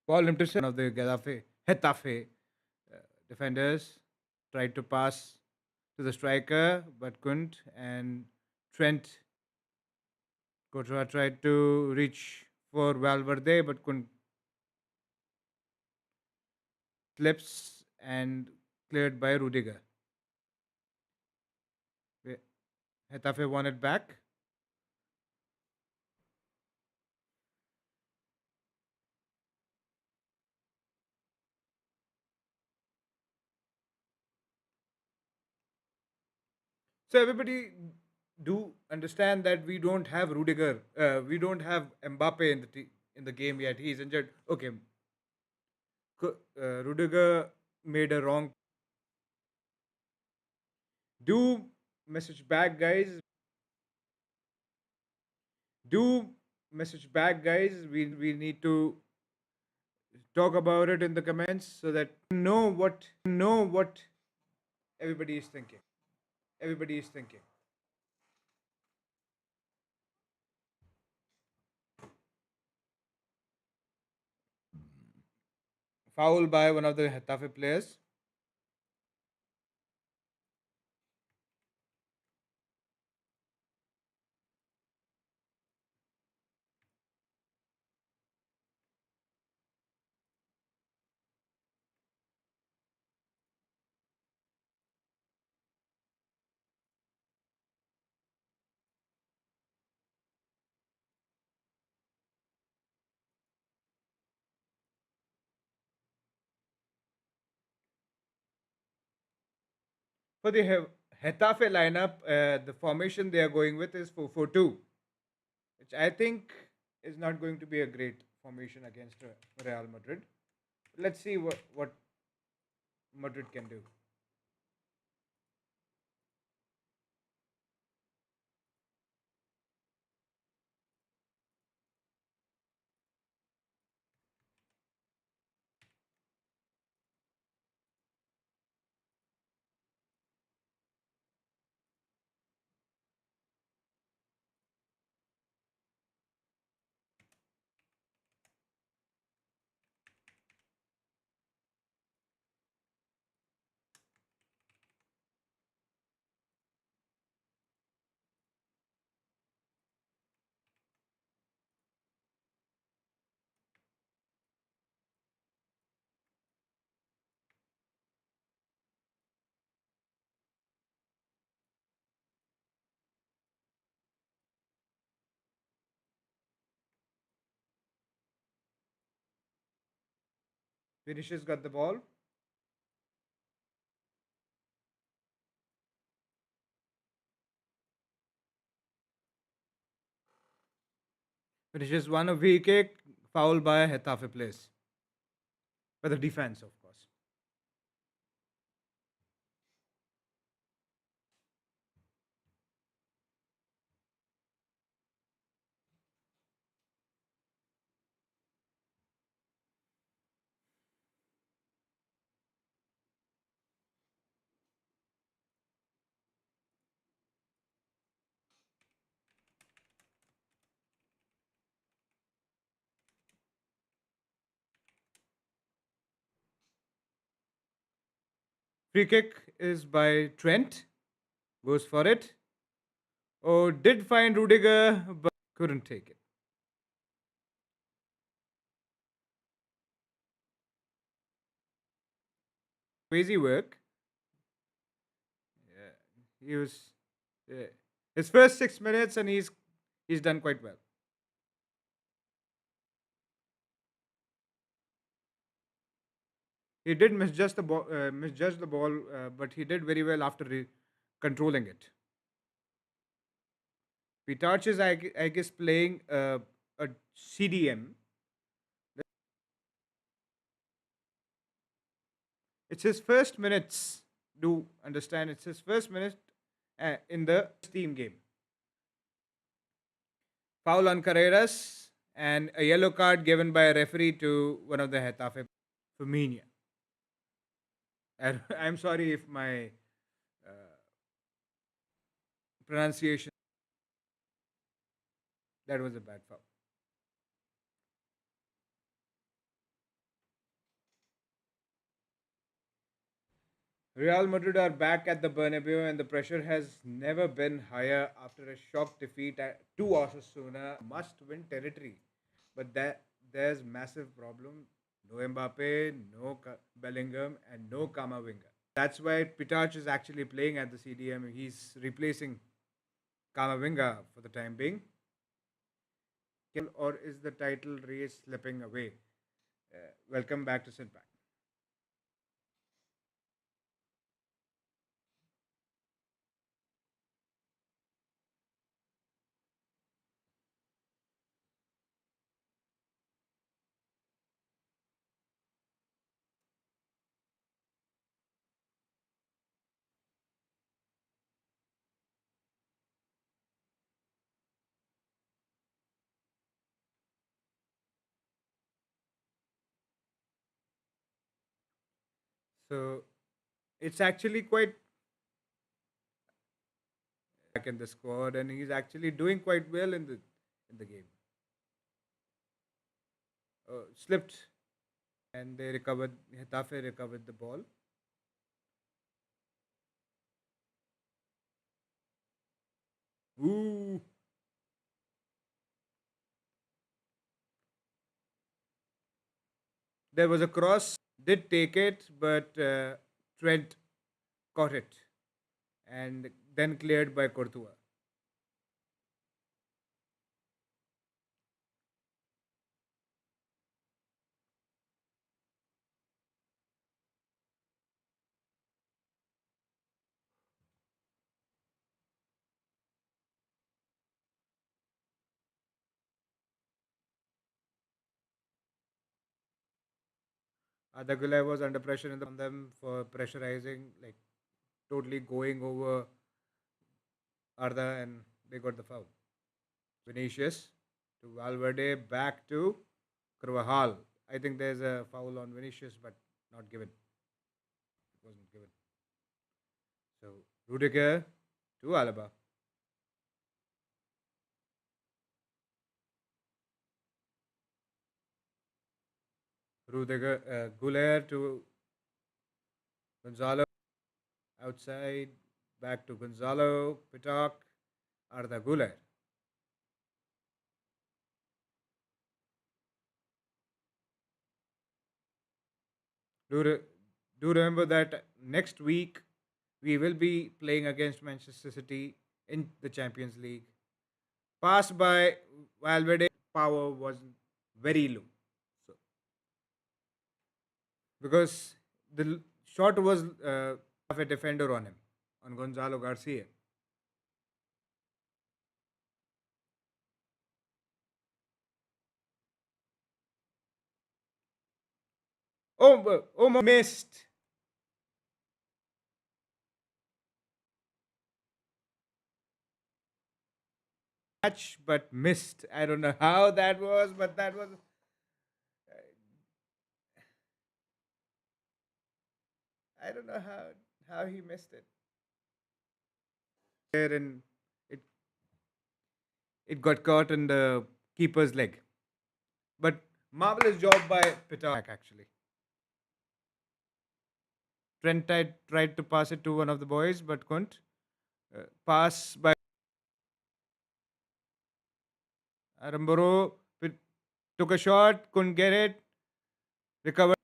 Ball interception of the Getafe defenders tried to pass to the striker but couldn't, and Trent Courtois tried to reach for Valverde but couldn't. Slips and cleared by Rudiger. Wait, Getafe won it back. So everybody do understand that we don't have Rudiger, we don't have Mbappe in the game yet. He's injured. Okay, Rudiger made a wrong. Do message back, guys. Do message back, guys. We need to talk about it in the comments so that know what everybody is thinking. Everybody is thinking. Foul by one of the Hetafe players. For the Hetafe lineup, the formation they are going with is 4-4-2, which I think is not going to be a great formation against Real Madrid. Let's see what Madrid can do. Vinicius got the ball. Vinicius won a free kick, foul by Hetafe players. For the defense, of course. Free kick is by Trent. Goes for it. Oh, did find Rudiger, but couldn't take it. Crazy work. Yeah, he was yeah. His first 6 minutes, and he's done quite well. He did misjudge the ball, but he did very well after controlling it. Pitarch is, I guess, playing a CDM. It's his first minutes. Do understand? It's his first minute in the team game. Foul on Carreras and a yellow card given by a referee to one of the Hetafe, Firmino. And I'm sorry if my uh, pronunciation, that was a bad foul. Real Madrid are back at the Bernabéu, and the pressure has never been higher after a shock defeat to Osasuna. Must-win territory, but there's massive problem. No Mbappe, no Bellingham, and no Kamavinga. That's why Pitach is actually playing at the CDM. He's replacing Kamavinga for the time being. Or is the title race slipping away? Welcome back to Sinpact. So it's actually quite back in the squad, and he's actually doing quite well in the game. Slipped, and they recovered. Getafe recovered the ball. Ooh, there was a cross. Did take it, but Trent caught it, and then cleared by Courtois. Arda Güler was under pressure on them for pressurizing, like totally going over Arda, and they got the foul. Vinicius to Valverde, back to Carvajal. I think there's a foul on Vinicius, but not given. It wasn't given. So Rudiger to Alaba. Rudiger, Güler to Gonzalo outside, back to Gonzalo, Pitak, Arda Güler. Do, re- do remember that next week we will be playing against Manchester City in the Champions League. Pass by Valverde, power was very low. So, because the shot was of a defender on him, on Gonzalo Garcia. Missed. Catch, but missed. I don't know how that was, but that was. I don't know how he missed it. There, and it it got caught in the keeper's leg. But marvelous job by Pitak actually. Trent tried to pass it to one of the boys, but couldn't. Pass by Aramboro, took a shot, couldn't get it, recovered.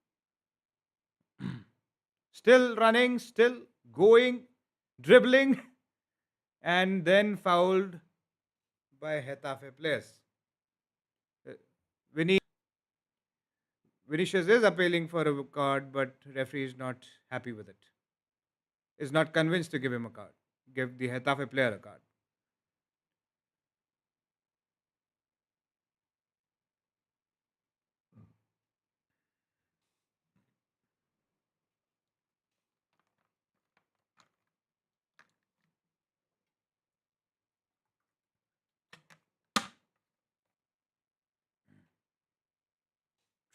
Still running, still going, dribbling, and then fouled by Getafe players. Uh, Vinicius is appealing for a card, but referee is not happy with it. Is not convinced to give him a card. Give the Getafe player a card.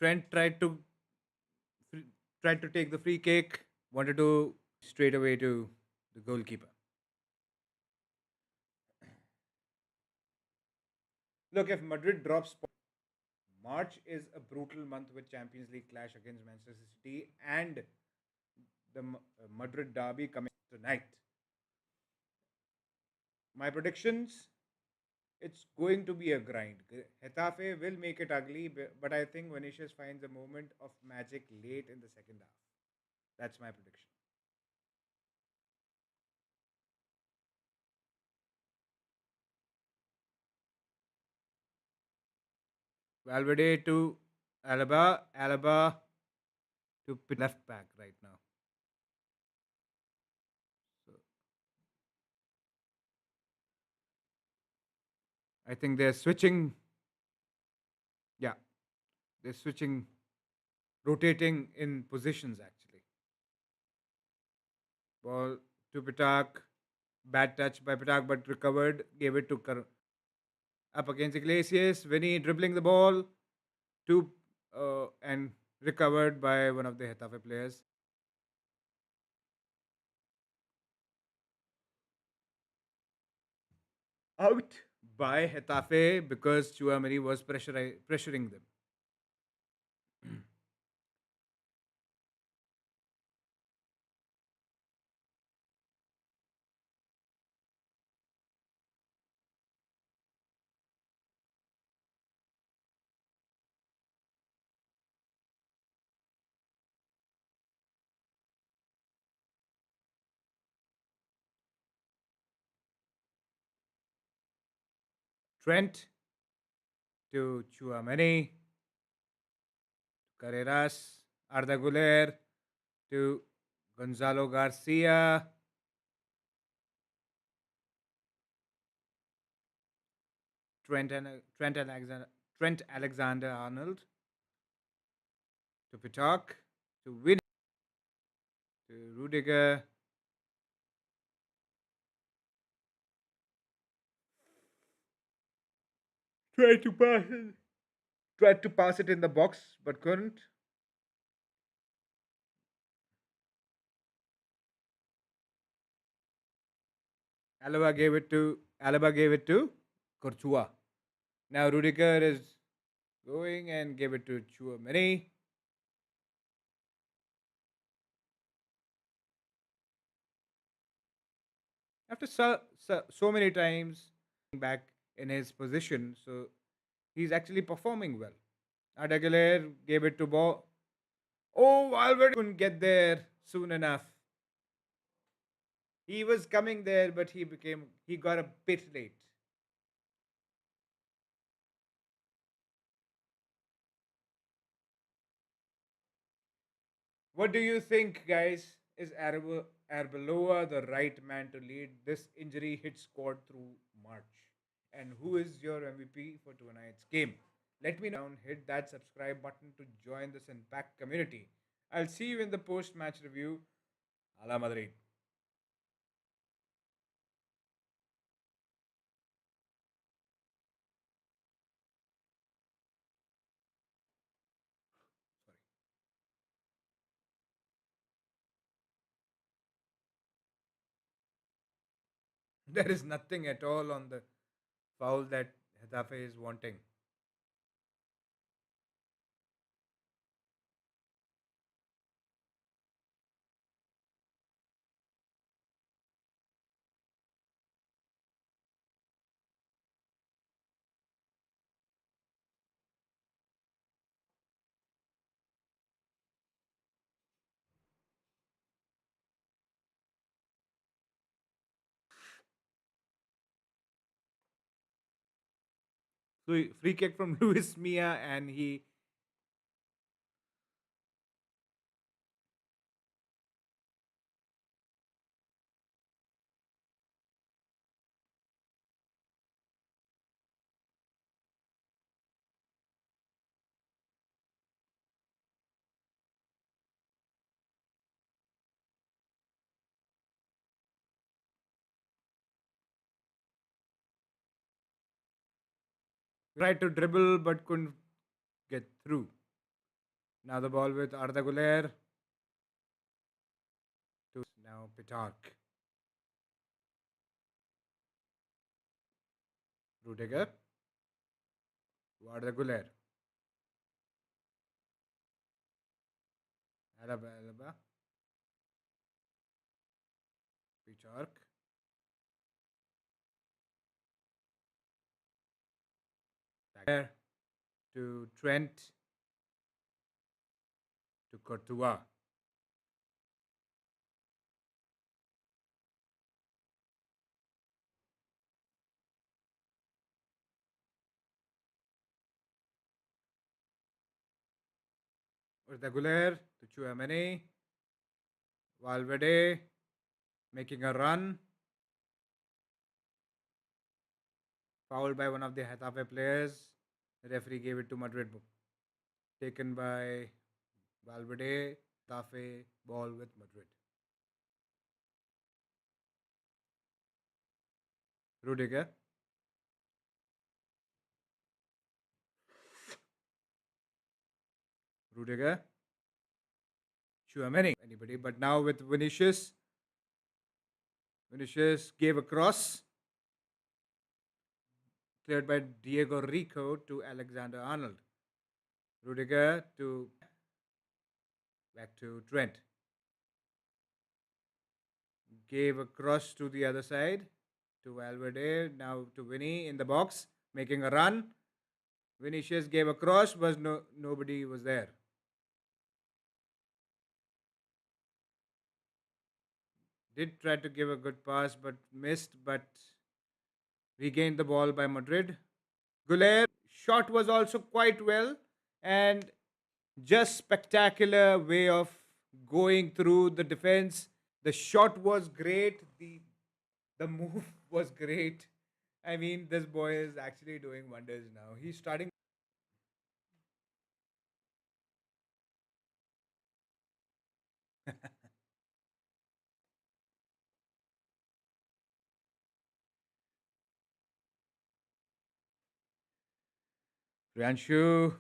Trent tried to take the free kick, wanted to straight away to the goalkeeper. Look, if Madrid drops, March is a brutal month with Champions League clash against Manchester City and the Madrid derby coming tonight. My predictions, it's going to be a grind. Getafe will make it ugly, but I think Vinicius finds a moment of magic late in the second half. That's my prediction. Valverde to Alaba to left back right now. So I think they're switching. Yeah, they're switching, rotating in positions actually. Ball to Pitak, bad touch by Pitak, but recovered, gave it to up against Iglesias. Vinny dribbling the ball to and recovered by one of the Hetafe players. Out by Hetafe because Chuamiri was pressuring them. Trent to Chuameni, Carreras, Arda Güler to Gonzalo Garcia, Trent Alexander Arnold to Pitok to Win to Rudiger. Tried to pass it. Tried to pass it in the box but couldn't. Alaba gave it to Courtois. Now Rudiger is going and gave it to Chouameni. After so many times back in his position, so he's actually performing well. Adaguler gave it to Bo. Oh, Alvaro couldn't get there soon enough. He was coming there, but he got a bit late. What do you think, guys? Is Arbeloa the right man to lead this injury hit squad through March? And who is your MVP for tonight's game? Let me know down, hit that subscribe button to join the Sinpact community. I'll see you in the post match review. Hala Madrid. There is nothing at all on the foul that Getafe is wanting. Free kick from Luis Mia, and he tried to dribble but couldn't get through. Now the ball with Arda Güler to now Pitak. Rudiger to Arda Güler. Alaba. Chark. Back to Trent to Courtois. Urda Güler to Chouameni. Valverde making a run. Fouled by one of the Getafe players. The referee gave it to Madrid. Taken by Valverde. Getafe ball with Madrid. Rudiger. Rudiger. Chouameni. Anybody. But now with Vinicius. Vinicius gave a cross. Cleared by Diego Rico to Alexander Arnold. Rudiger to back to Trent. Gave a cross to the other side to Valverde. Now to Vinny in the box, making a run. Vinicius gave a cross, but nobody was there. Did try to give a good pass, but missed. But regained the ball by Madrid. Güler shot was also quite well, and just spectacular way of going through the defense. The shot was great. The move was great. I mean, this boy is actually doing wonders now. He's starting. Priyanshu.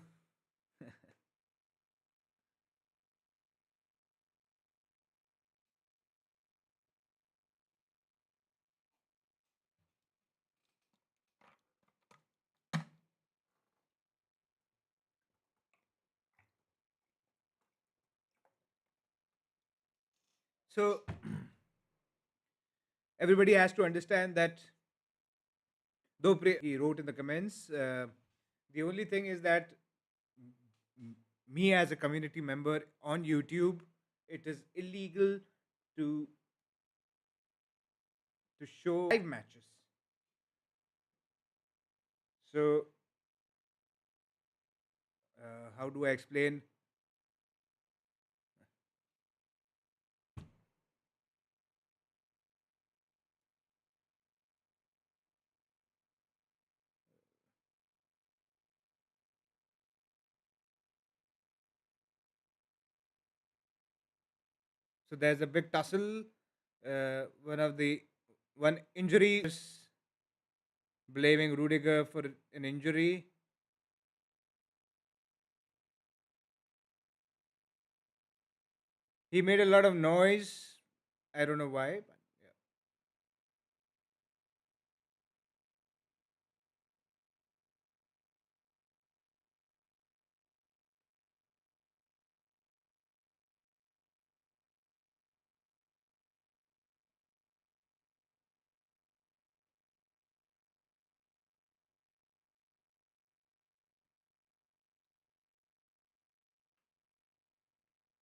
So everybody has to understand that though he wrote in the comments, the only thing is that me as a community member on YouTube, it is illegal to show live matches. So how do I explain? So there's a big tussle. One injury is blaming Rudiger for an injury. He made a lot of noise. I don't know why, but yeah.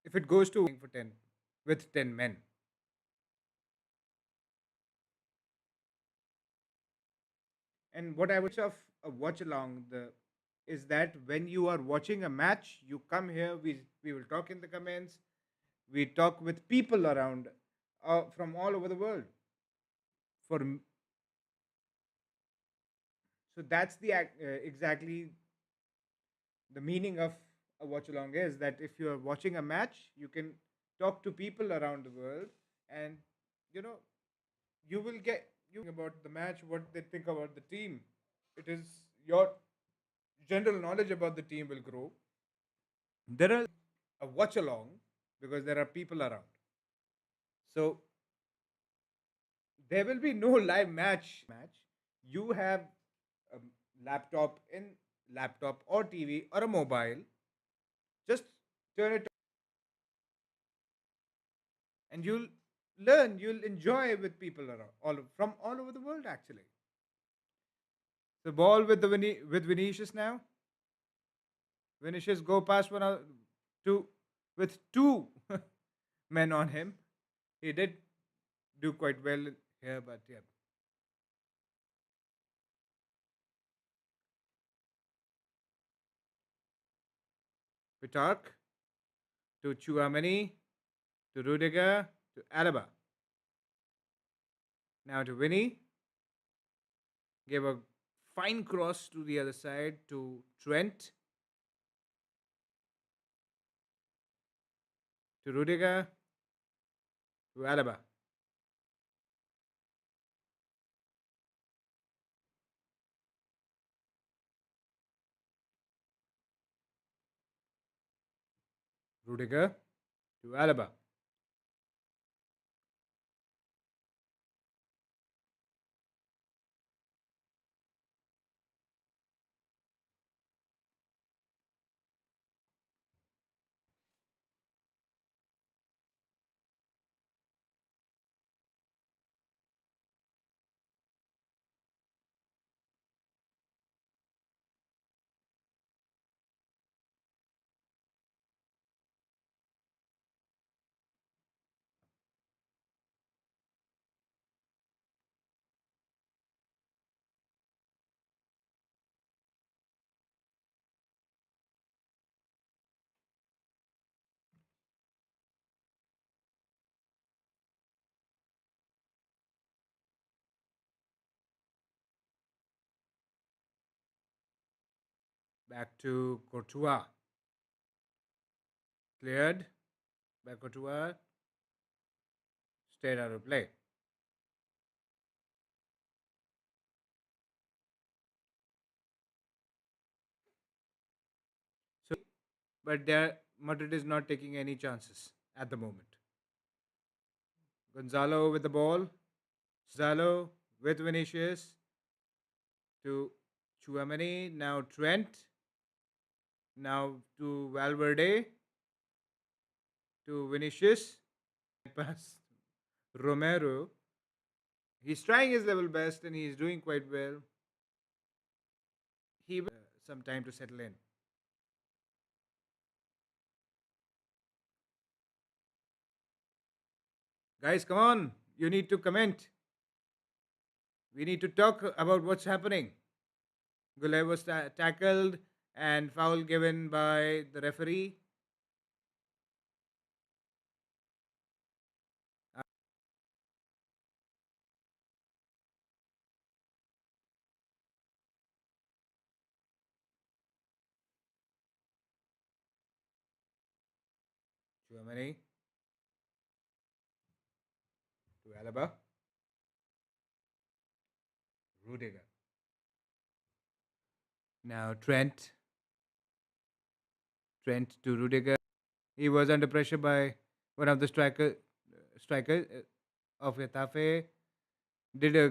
If it goes to for 10 with 10 men. And what I would say of a watch along the is that when you are watching a match, you come here. We will talk in the comments. We talk with people around from all over the world. So that's the exactly the meaning of a watch along is that if you are watching a match, you can talk to people around the world, and you know you will get you about the match, what they think about the team. It is your general knowledge about the team will grow. There are a watch along because there are people around. So there will be no live match. You have a laptop in laptop or TV or a mobile. Just turn it on and you'll learn, you'll enjoy with people around, from all over the world actually. The ball with with Vinicius now. Vinicius go past two with two men on him. He did do quite well here, but yeah. Pitark to Chuameni to Rudiger to Alaba. Now to Vinny. Gave a fine cross to the other side to Trent to Rudiger to Alaba. Rudiger to Alaba. Back to Courtois. Cleared by Courtois. Stayed out of play. So, but there Madrid is not taking any chances at the moment. Gonzalo with the ball. Gonzalo with Vinicius to Chuameni. Now Trent. Now to Valverde. To Vinicius. Pass Romero. He's trying his level best and he's doing quite well. He will some time to settle in. Guys, come on. You need to comment. We need to talk about what's happening. Güler was tackled and foul given by the referee. Germany to Alaba. Rudiger. Now Trent. Trent to Rudiger. He was under pressure by one of the strikers of Getafe. Did a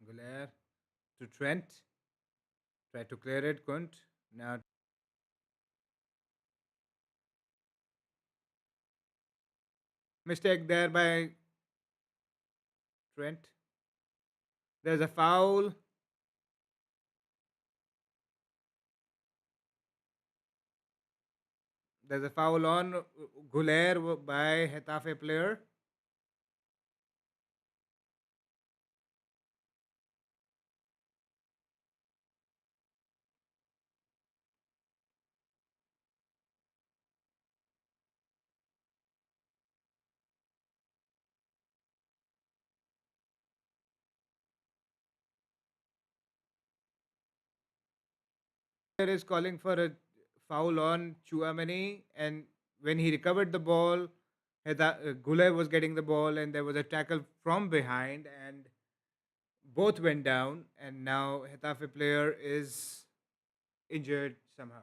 Güler to Trent. Tried to clear it, couldn't. Now mistake there by Trent. There's a foul. There's a foul on Güler by Getafe player. Player is calling for a foul on Chouameni, and when he recovered the ball, Güler was getting the ball, and there was a tackle from behind, and both went down, and now Getafe player is injured somehow.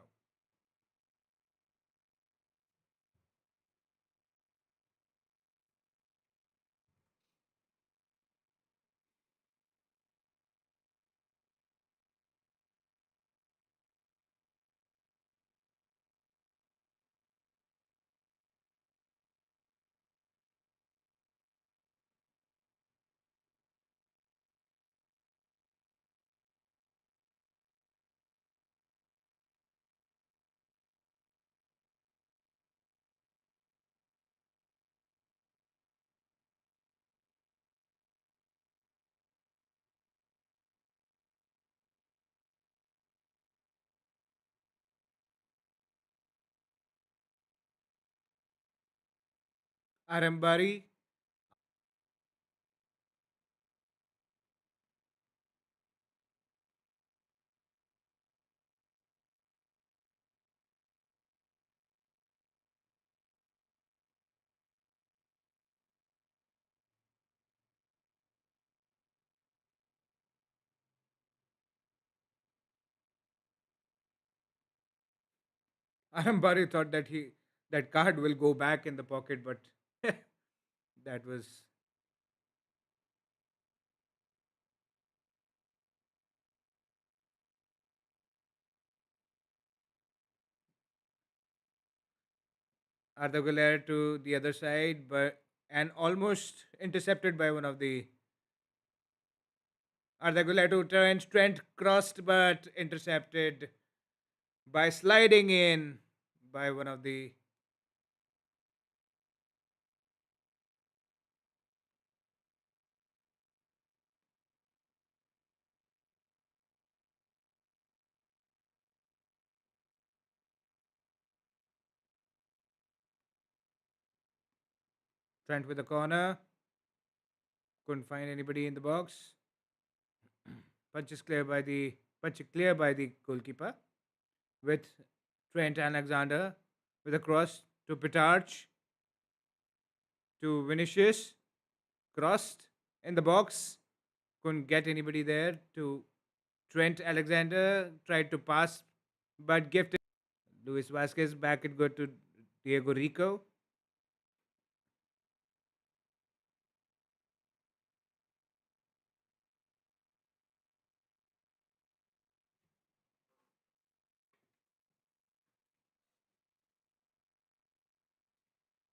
Arambari. Arambari thought that that card will go back in the pocket, but that was Arda Güler to the other side, but and almost intercepted by one of the Arda Güler to Trent crossed but intercepted by sliding in by one of the Trent with the corner. Couldn't find anybody in the box. Punch clear by the goalkeeper with Trent Alexander with a cross to Pitarch to Vinicius. Crossed in the box. Couldn't get anybody there to Trent Alexander. Tried to pass but gifted. Luis Vasquez back it good to Diego Rico.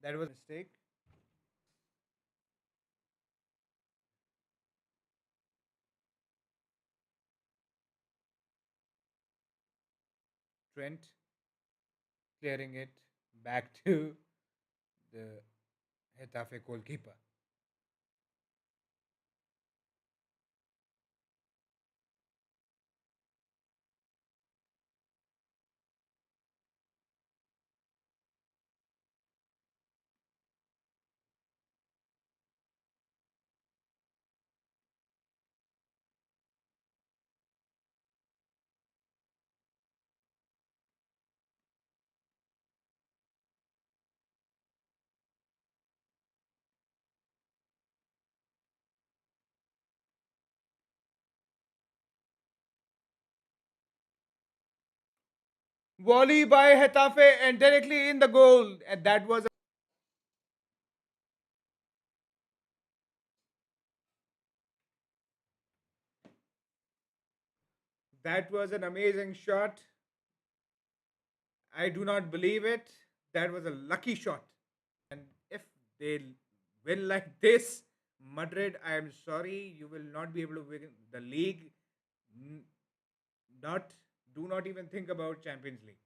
That was a mistake. Trent clearing it back to the Getafe goalkeeper. Volley by Getafe and directly in the goal. And that was an amazing shot. I do not believe it. That was a lucky shot. And if they win like this, Madrid, I am sorry, you will not be able to win the league. N- Not do not even think about Champions League.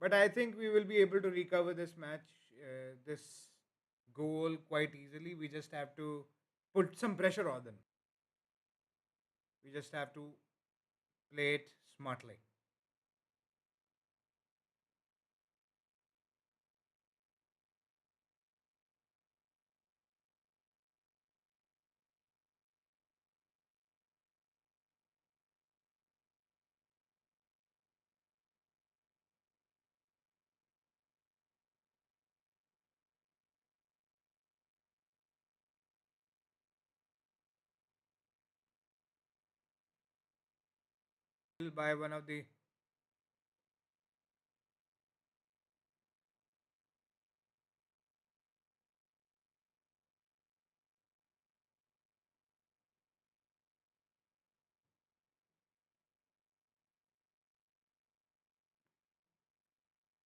But I think we will be able to recover this match, this goal quite easily. We just have to put some pressure on them. We just have to play it smartly. By one of the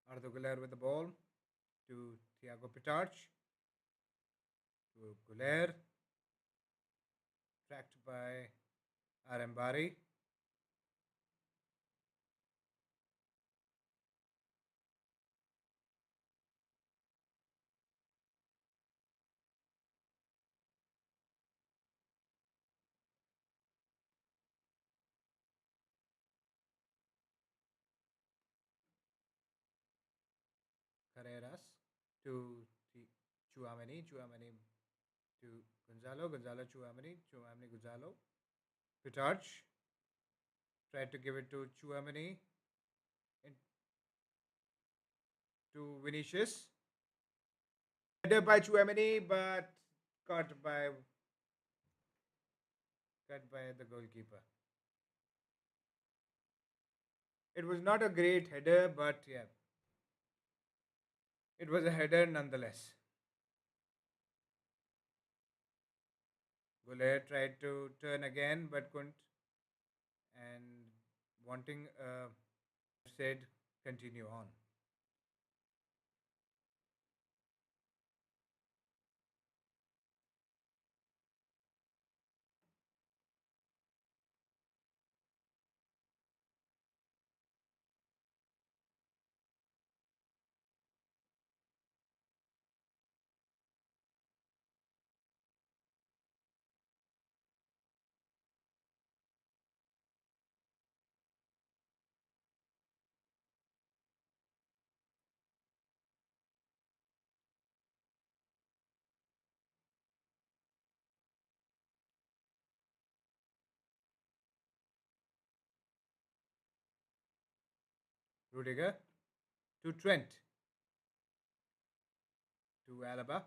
Arda Güler with the ball to Thiago Pitarch. to Güler, tracked by Arambari. Carreras to Chuamani, Chuamani to Gonzalo, Gonzalo Chuamani, Chuamani Gonzalo. Pitarch tried to give it to Chuamani and to Vinicius. Header by Chuamani, but caught by cut by the goalkeeper. It was not a great header, but yeah, it was a header nonetheless. Güler tried to turn again but couldn't, and wanting said continue on. Rudiger to Trent to Alaba.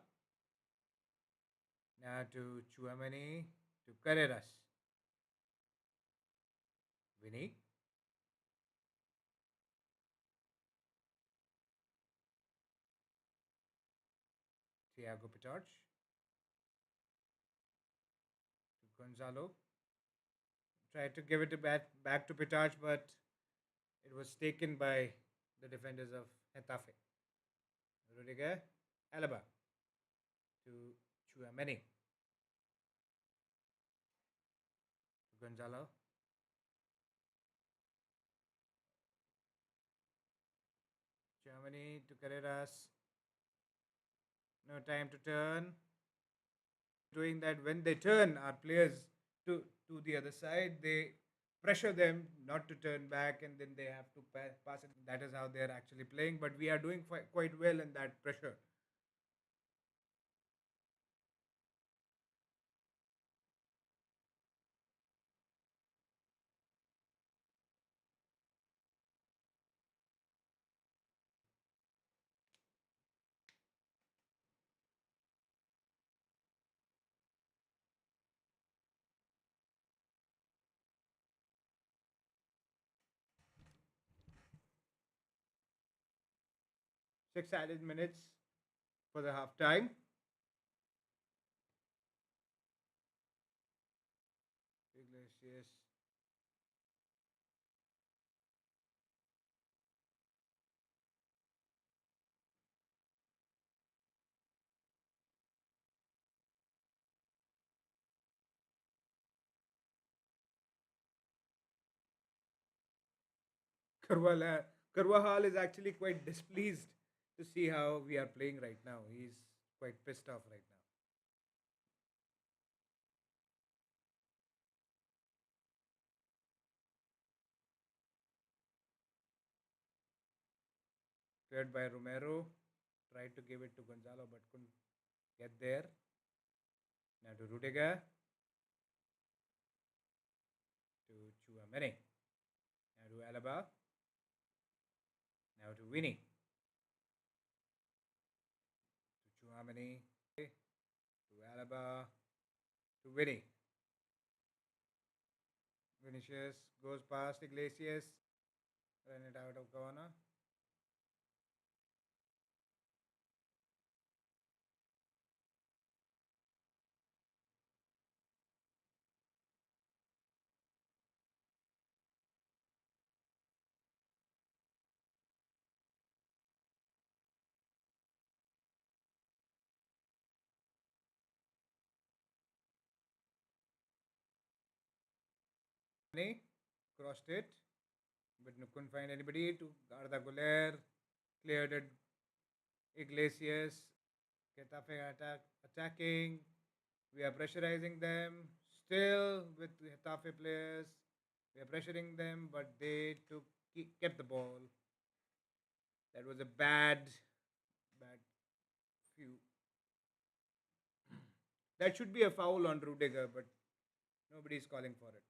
Now to Chuamani to Carreras. Vinny. Thiago Pitarch to Gonzalo. Tried to give it back to Pitarch, but it was taken by the defenders of Getafe. Rudiger, Alaba to Chuamani. To Gonzalo. Chuamani to Carreras. No time to turn. Doing that when they turn our players to the other side, they pressure them not to turn back and then they have to pass it. That is how they're actually playing, but we are doing quite well in that pressure. 6 added minutes for the half time. Iglesias. Carvajal is actually quite displeased to see how we are playing right now. He's quite pissed off right now. Cleared by Romero. Tried to give it to Gonzalo but couldn't get there. Now to Rudiger. To Chuameni. Now to Alaba. Now to Vinny. To Chuameni. To Alaba. To Vinny. Vinicius goes past Iglesias. Run it out of corner. Mane crossed it, but no, couldn't find anybody. To Arda Güler cleared it. Iglesias, Getafe attacking. We are pressurizing them. Still with the Getafe players, we are pressuring them, but they kept the ball. That was a bad few. That should be a foul on Rudiger, but nobody's calling for it.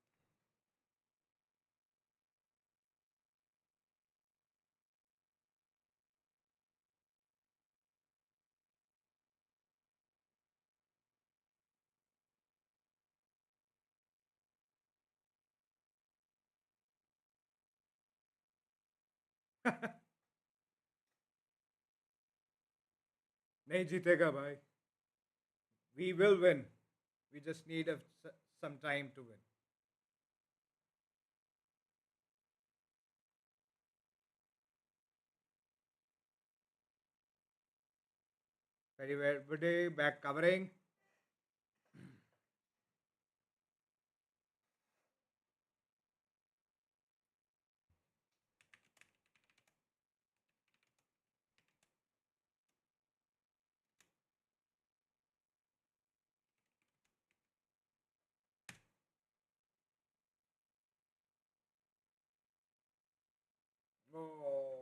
नहीं जीतेगा भाई. We will win. We just need some time to win. Very well. Good back covering. Oh.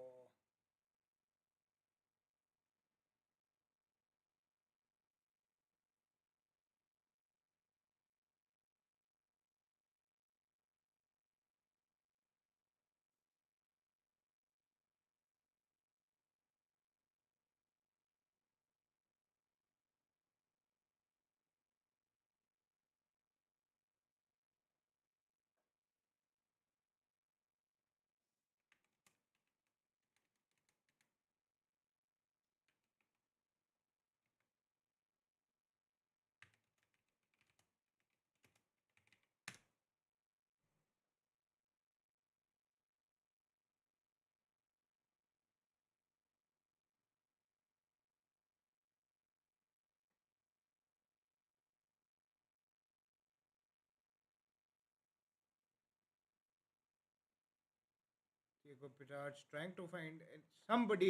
Diego Pitarch trying to find somebody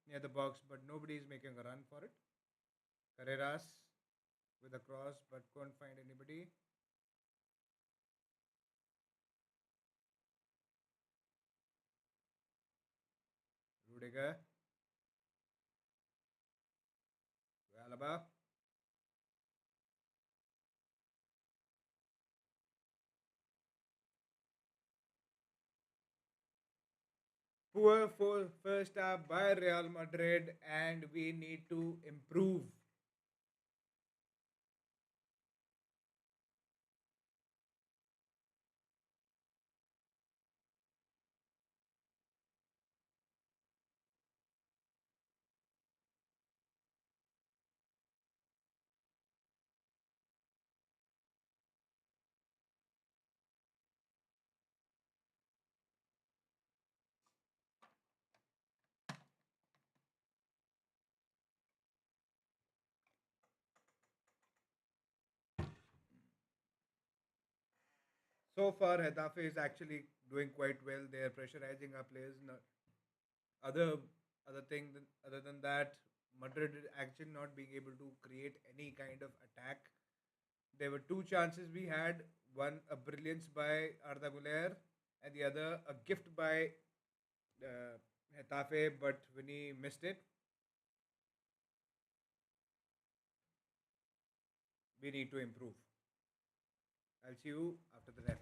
near the box, but nobody is making a run for it. Carreras with a cross, but couldn't find anybody. Rudiger, Alaba. Poor first half by Real Madrid, and we need to improve. So far, Getafe is actually doing quite well. They are pressurizing our players. Other other than that, Madrid is actually not being able to create any kind of attack. There were two chances we had. One a brilliance by Arda Güler, and the other a gift by Getafe, but Vinny missed it. We need to improve. I'll see you after the ref.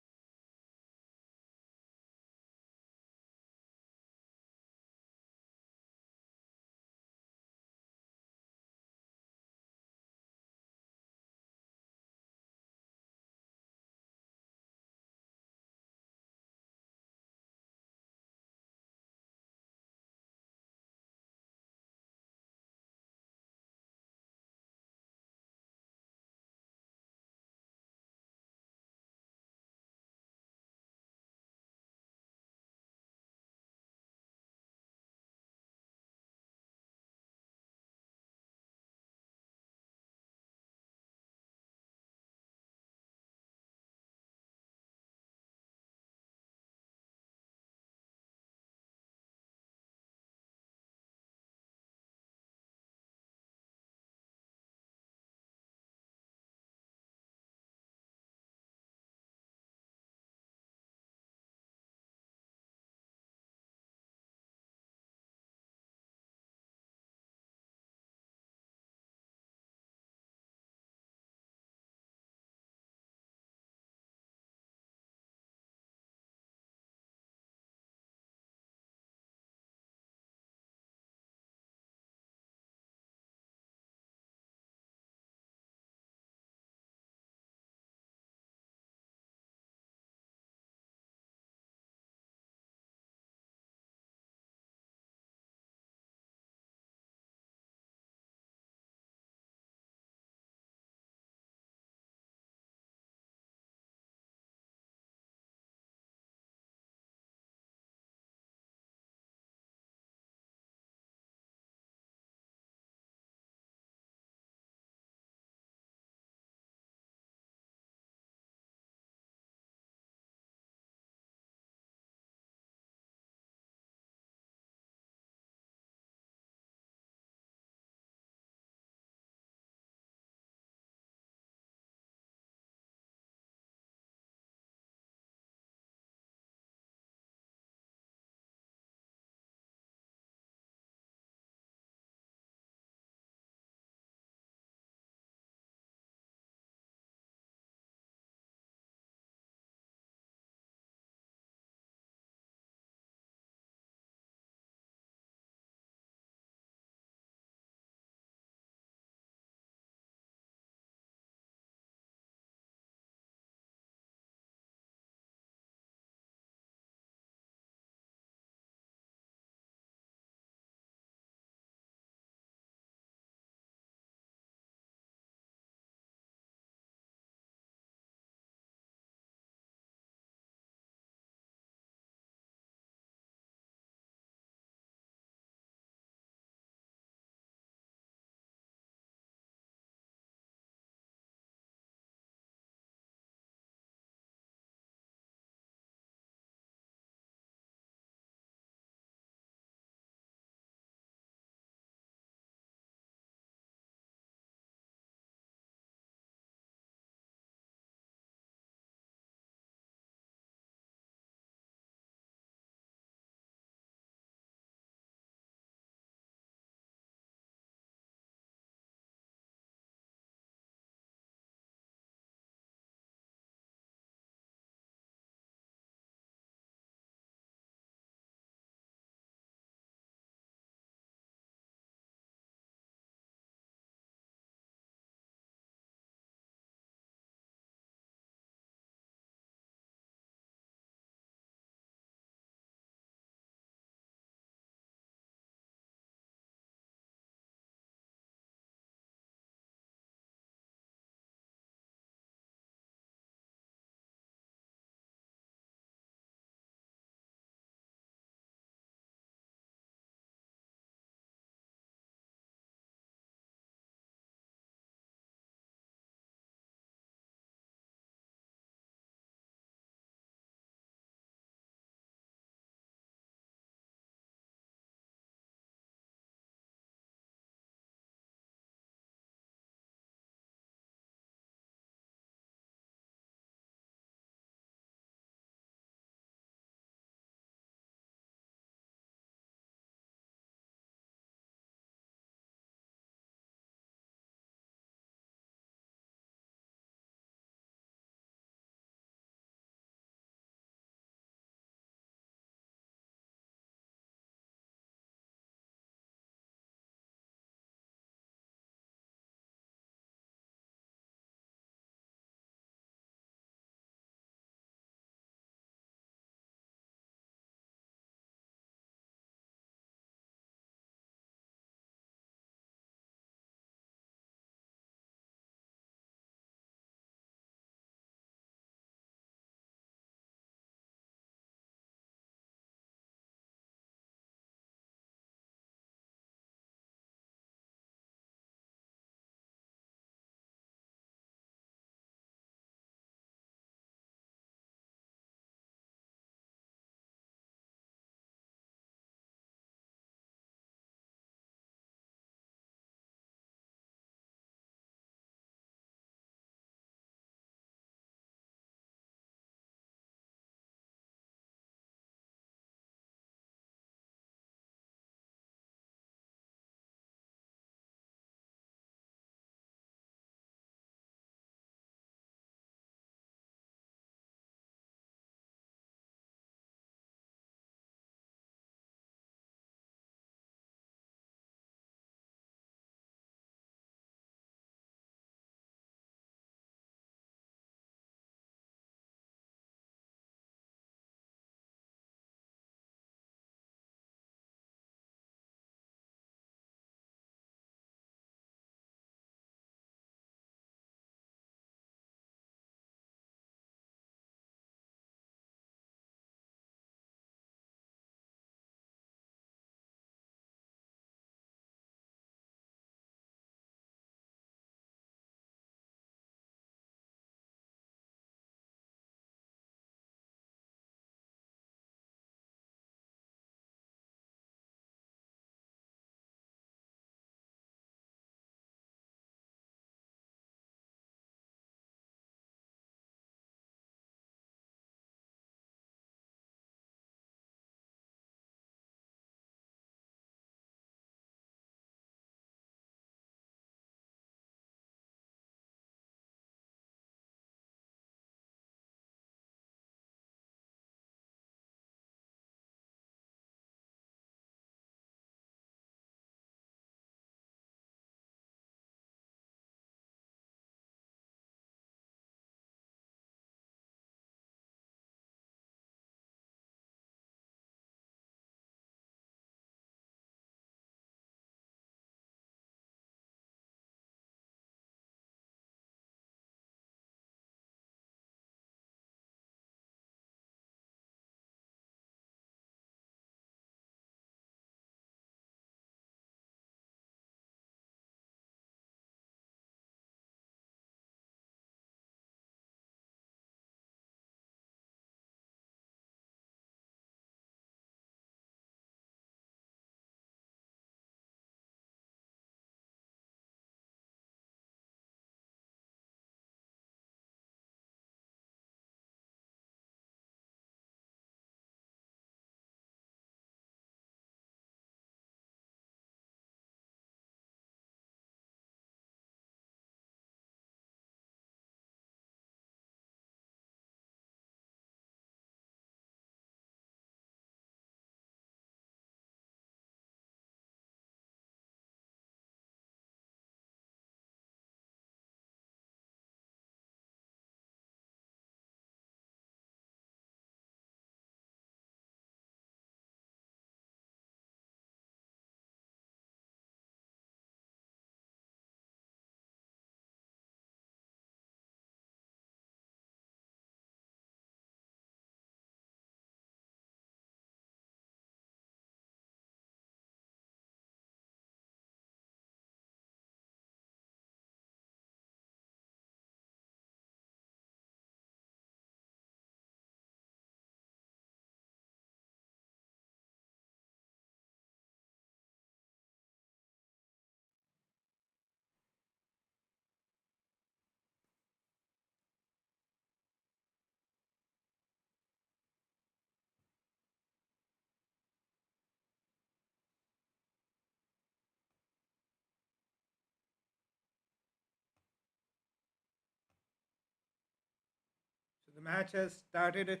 match has started.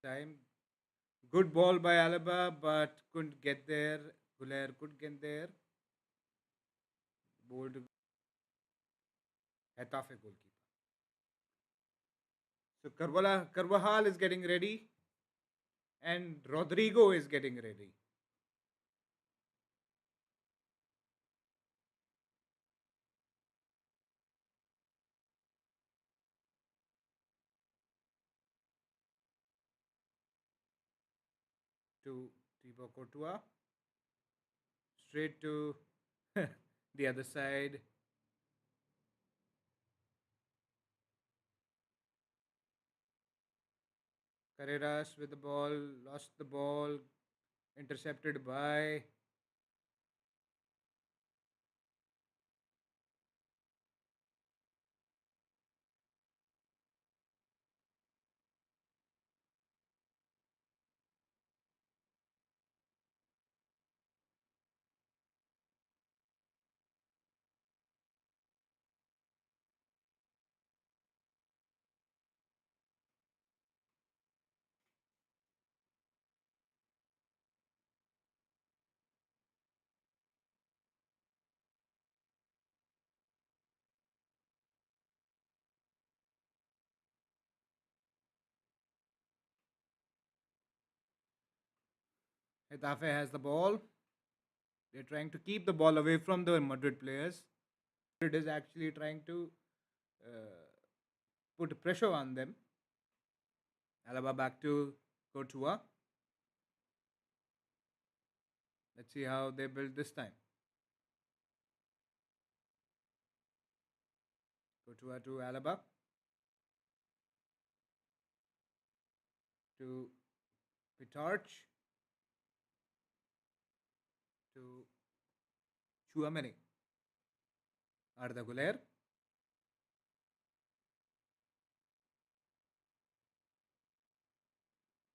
Time. Good ball by Alaba, but couldn't get there. Güler could get there. Bold Getafe goalkeeper. So Carvajal is getting ready, and Rodrigo is getting ready. To Thibaut Courtois. Straight to the other side. Carreras with the ball, lost the ball, intercepted by Getafe has the ball. They're trying to keep the ball away from the Madrid players. Madrid is actually trying to uh, put pressure on them. Alaba back to Courtois. Let's see how they build this time. Courtois to Alaba. To Pitarch. To Chouameni. Arda Güler.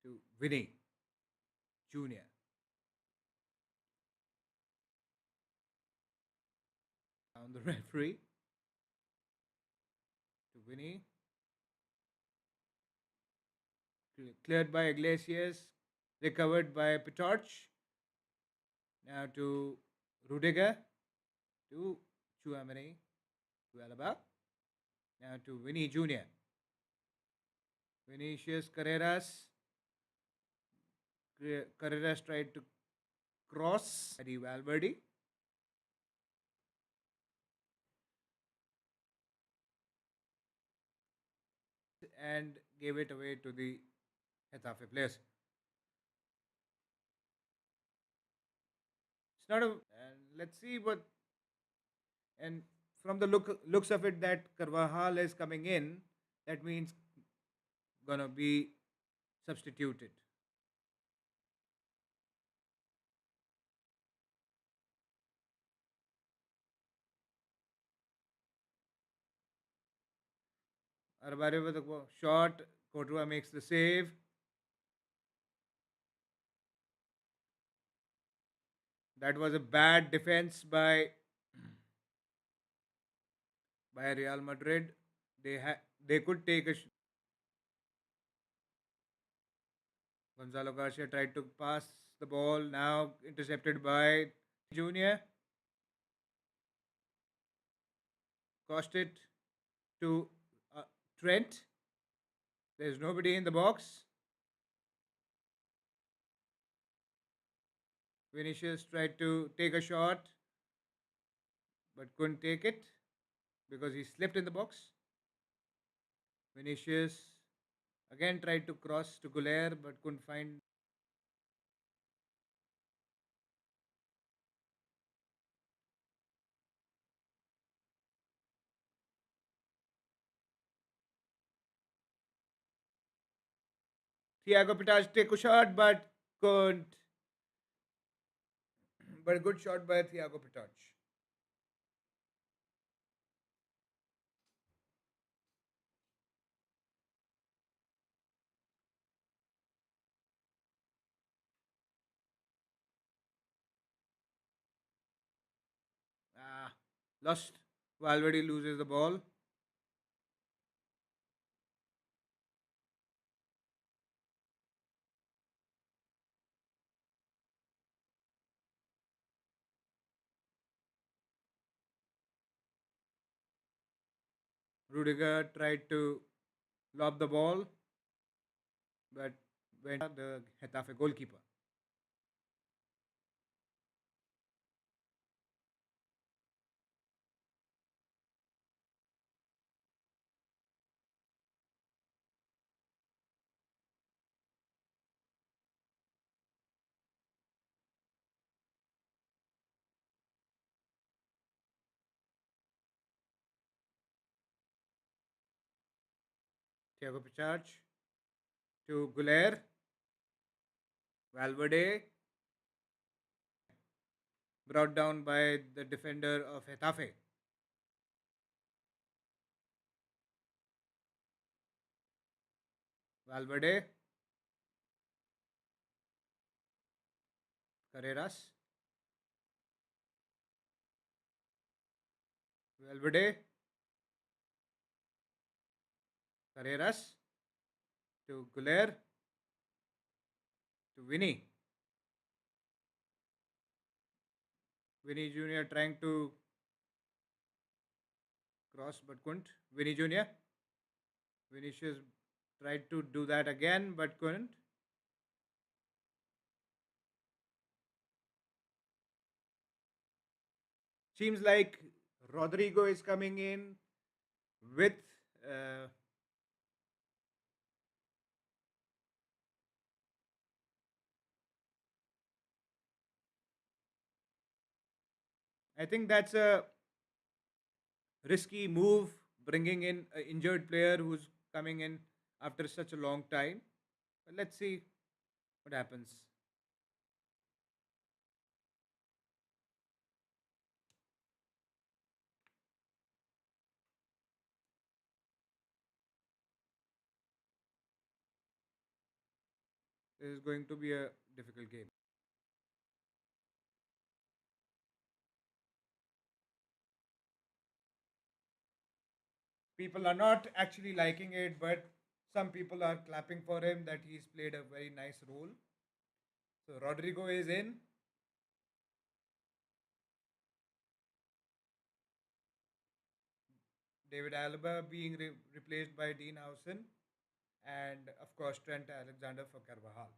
To Vinny Júnior. Down the referee. To Vinny. Cleared by Iglesias. Recovered by Pitarch. Now to Rudiger. To Chouameni. To Alaba. Now to Vinny Jr. Vinicius Carreras. Carreras tried to cross Eddie Valverde. And gave it away to the Getafe players. It's not a. And let's see what. And from the looks of it, that Carvajal is coming in. That means gonna be substituted. Arbare with a shot. Courtois makes the save. That was a bad defense by Real Madrid. They could take a. Gonzalo Garcia tried to pass the ball. Now intercepted by Junior. Cost it to Trent. There's nobody in the box. Vinicius tried to take a shot but couldn't take it because he slipped in the box. Vinicius again tried to cross to Güler but couldn't find. Thiago Pitage take a shot but couldn't. But a good shot by Thiago Pitage. Lost. Valverde loses the ball. Rudiger tried to lob the ball, but went the Getafe goalkeeper. Thiago Picharch to Güler. Valverde brought down by the defender of Getafe. Valverde, Carreras, Valverde, Carreras to Güler to Vinny. Vinny Jr. trying to cross but couldn't. Vinny Jr. Vinicius tried to do that again but couldn't. Seems like Rodrigo is coming in with uh, I think that's a risky move, bringing in an injured player who's coming in after such a long time. But let's see what happens. This is going to be a difficult game. People are not actually liking it, but some people are clapping for him that he's played a very nice role. So Rodrigo is in. David Alaba being replaced by Dean Howson, and of course Trent Alexander for Carvajal.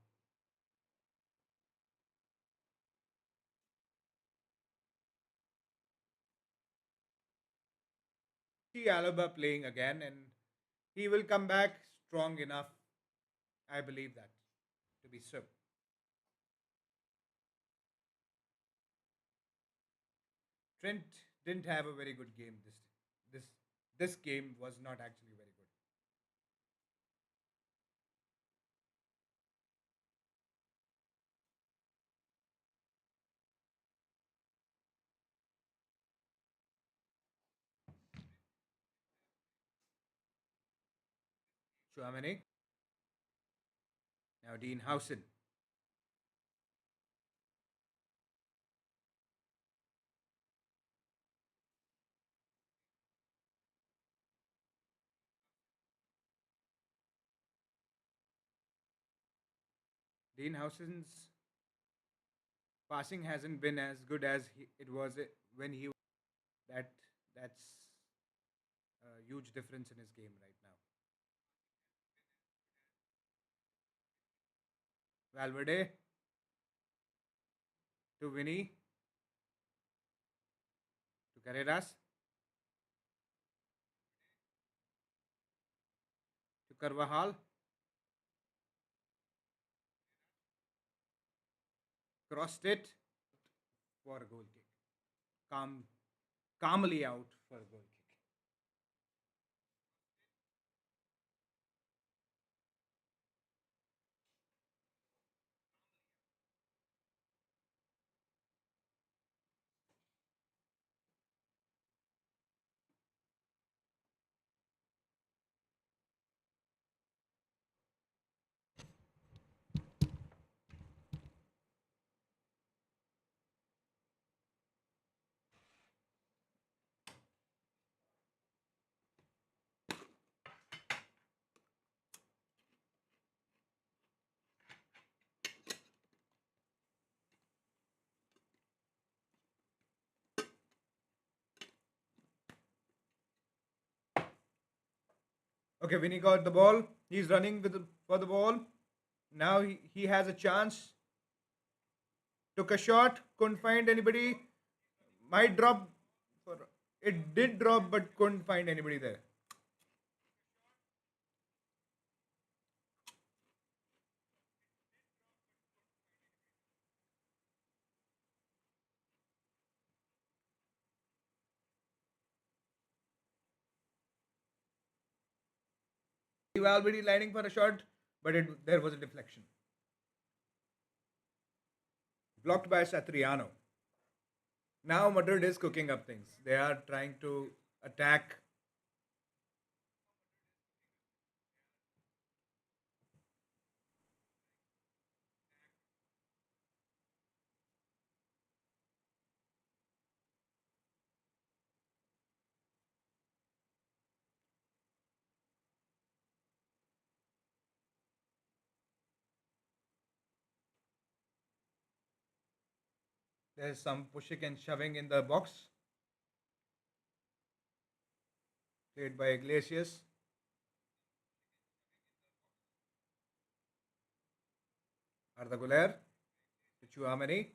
See Alaba playing again, and he will come back strong enough. I believe that to be so. Trent didn't have a very good game this this game was not actually very good. Chouameni, now Dean Howson. Dean Howson's passing hasn't been as good as it was when he that that's a huge difference in his game right now. Valverde to Vinny to Carreras to Carvajal, crossed it for a goal kick. Calm, calmly out for a goal kick. Okay, Vinny got the ball. He's running for the ball. Now he has a chance. Took a shot. Couldn't find anybody. Might drop. For, it did drop, but couldn't find anybody there. He was already lining for a shot, but there was a deflection. Blocked by Satriano. Now Madrid is cooking up things. They are trying to attack. There's some pushing and shoving in the box. Played by Iglesias. Arda Güler to Chouameni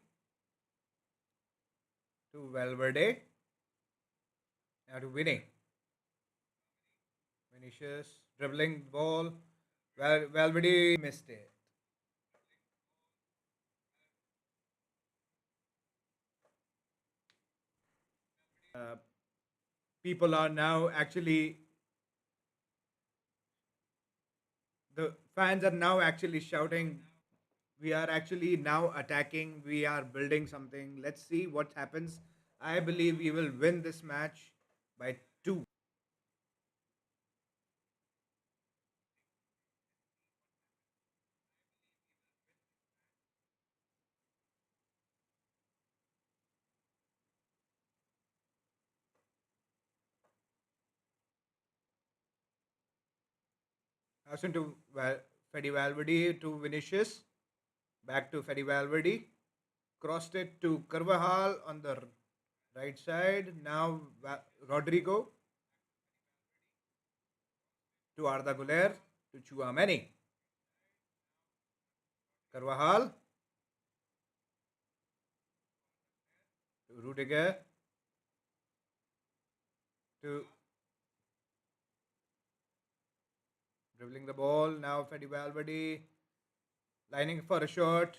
to Valverde. Now to Vinny. Vinicius dribbling ball. Valverde missed it. Uh, People are now actually, the fans are now actually shouting, we are actually now attacking, we are building something. Let's see what happens. I believe we will win this match by 2. Hassan to Fede Valverde to Vinicius. Back to Fede Valverde. Crossed it to Carvajal on the right side. Now Rodrigo to Arda Güler to Chouameni. Carvajal to Rudiger to dribbling the ball. Now Fede Valverde lining for a shot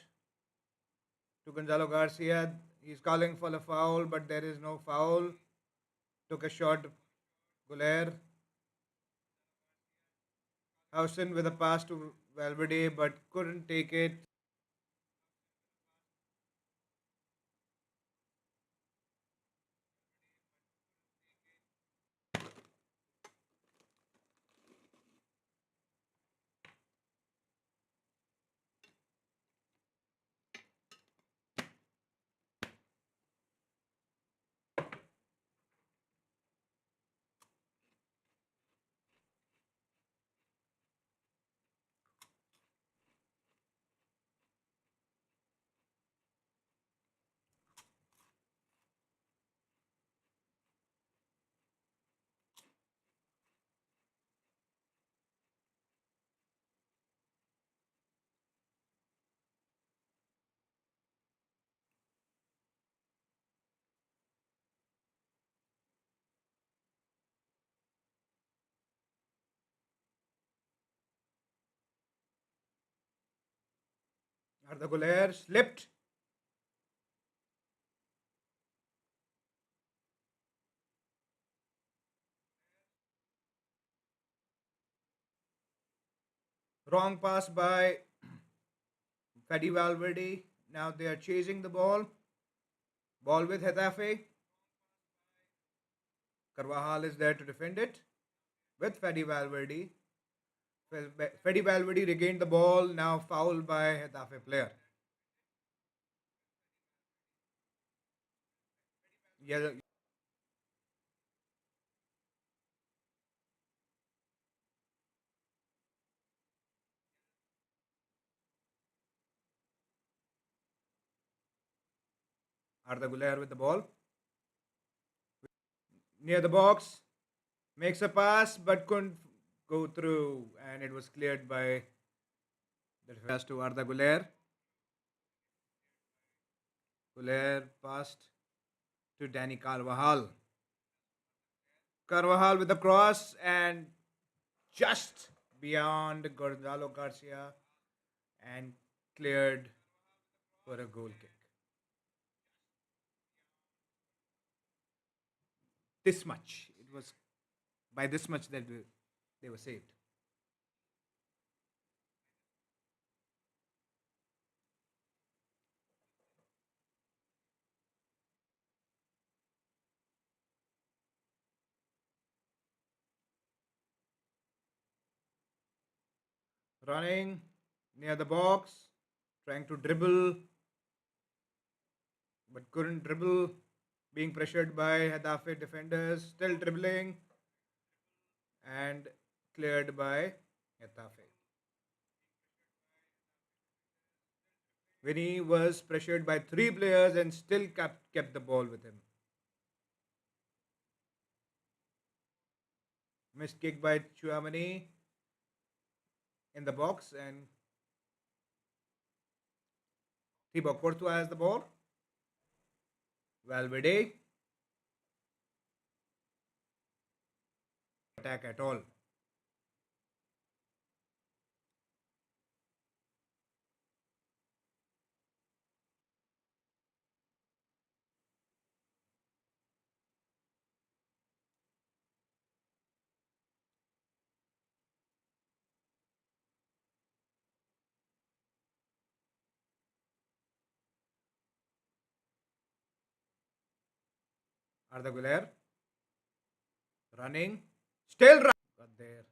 to Gonzalo Garcia. He's calling for a foul, but there is no foul. Took a shot. Güler. Hausen with a pass to Valverde, but couldn't take it. Arda Güler slipped. Wrong pass by Fede Valverde. Now they are chasing the ball. Ball with Getafe. Carvajal is there to defend it with Fede Valverde. Fede Valverde regained the ball. Now foul by Getafe player. Yeah, Arda Güler with the ball near the box. Makes a pass but couldn't go through, and it was cleared by the pass to Arda Güler. Güler passed to Danny Carvajal. Carvajal with the cross and just beyond Gonzalo Garcia and cleared for a goal kick. This much. It was by this much that they were saved. Running near the box, trying to dribble, but couldn't dribble. Being pressured by Getafe defenders, still dribbling and cleared by Getafe. Vinny was pressured by three players and still kept the ball with him. Missed kick by Chouamani in the box, and Thibaut Courtois has the ball. Valverde attack at all. Arda Güler running, still running. Got there.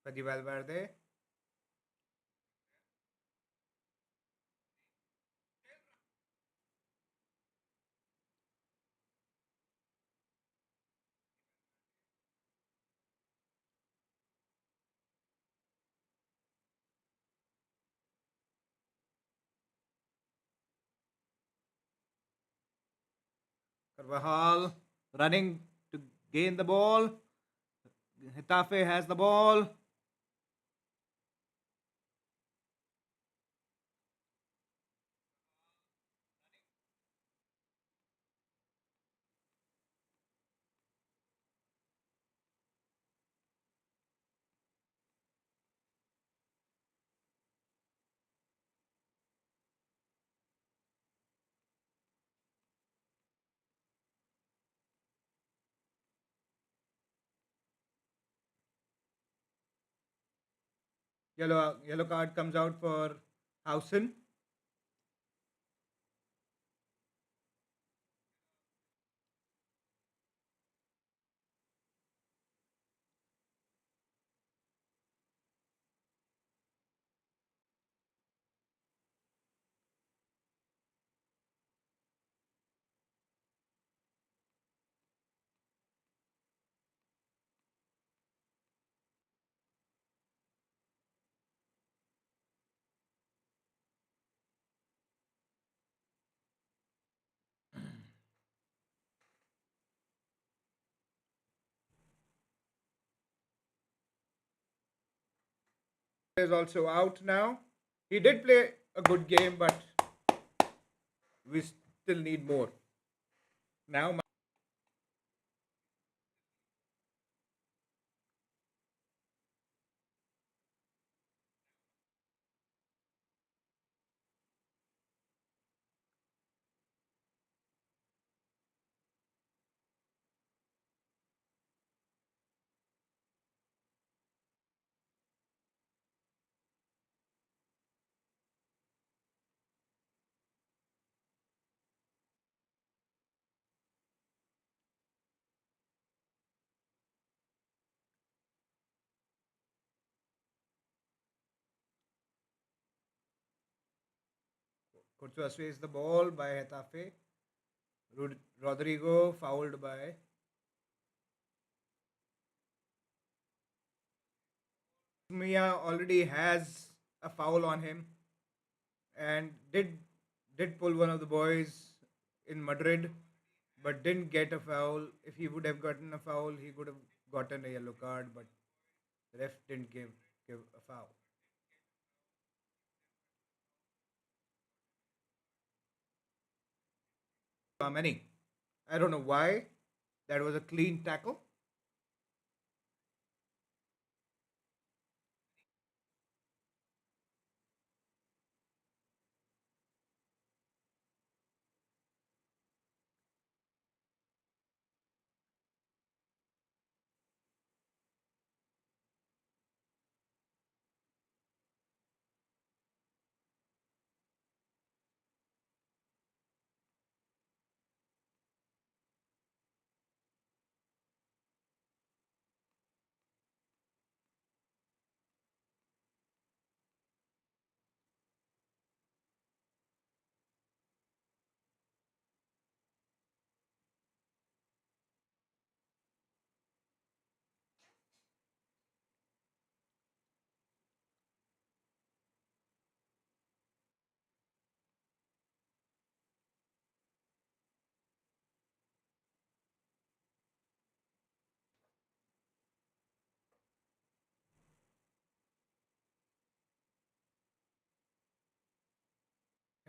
Fadi Valverde. Carvajal running to gain the ball. Getafe has the ball. Yellow card comes out for Hausen. Is also out now. He did play a good game, but we still need more. Now Courtois sways the ball by Getafe. Rodrigo fouled by Mia already has a foul on him and did pull one of the boys in Madrid, but didn't get a foul. If he would have gotten a foul, he could have gotten a yellow card, but the ref didn't give a foul. How many? I don't know why. That was a clean tackle.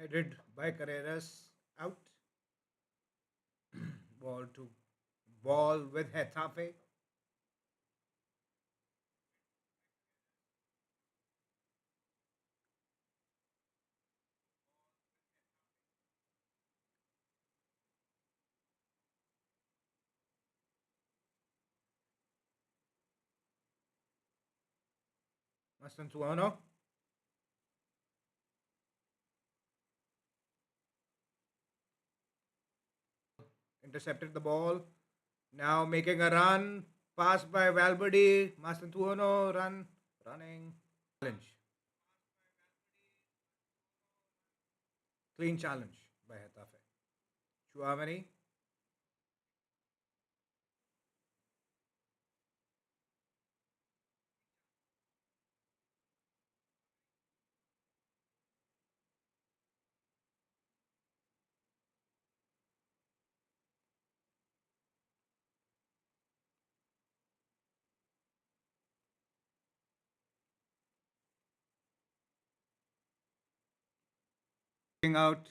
Headed by Carreras out. Ball to ball with Getafe. Mastantuono intercepted the ball. Now making a run. Pass by Valverde. Mastantuono running. Challenge. Clean challenge by Getafe. Chouameni out.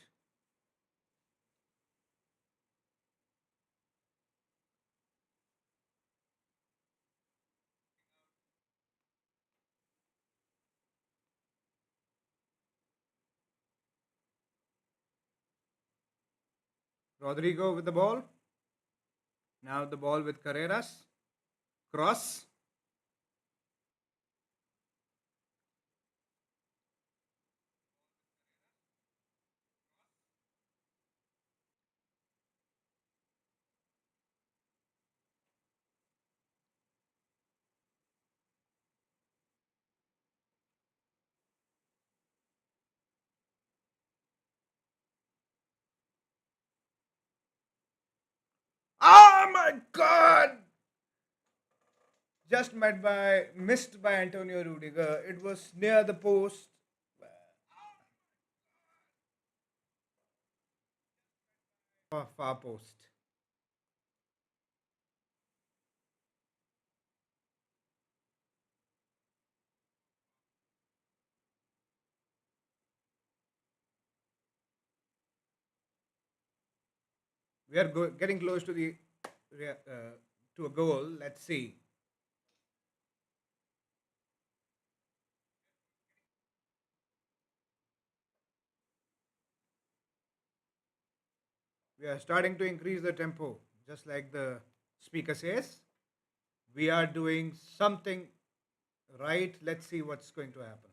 Rodrigo with the ball. Now the ball with Carreras. Cross. Oh my God! Just missed by Antonio Rudiger. It was near the post. Far post. We are getting close to the to a goal. Let's see. We are starting to increase the tempo, just like the speaker says. We are doing something right. Let's see what's going to happen.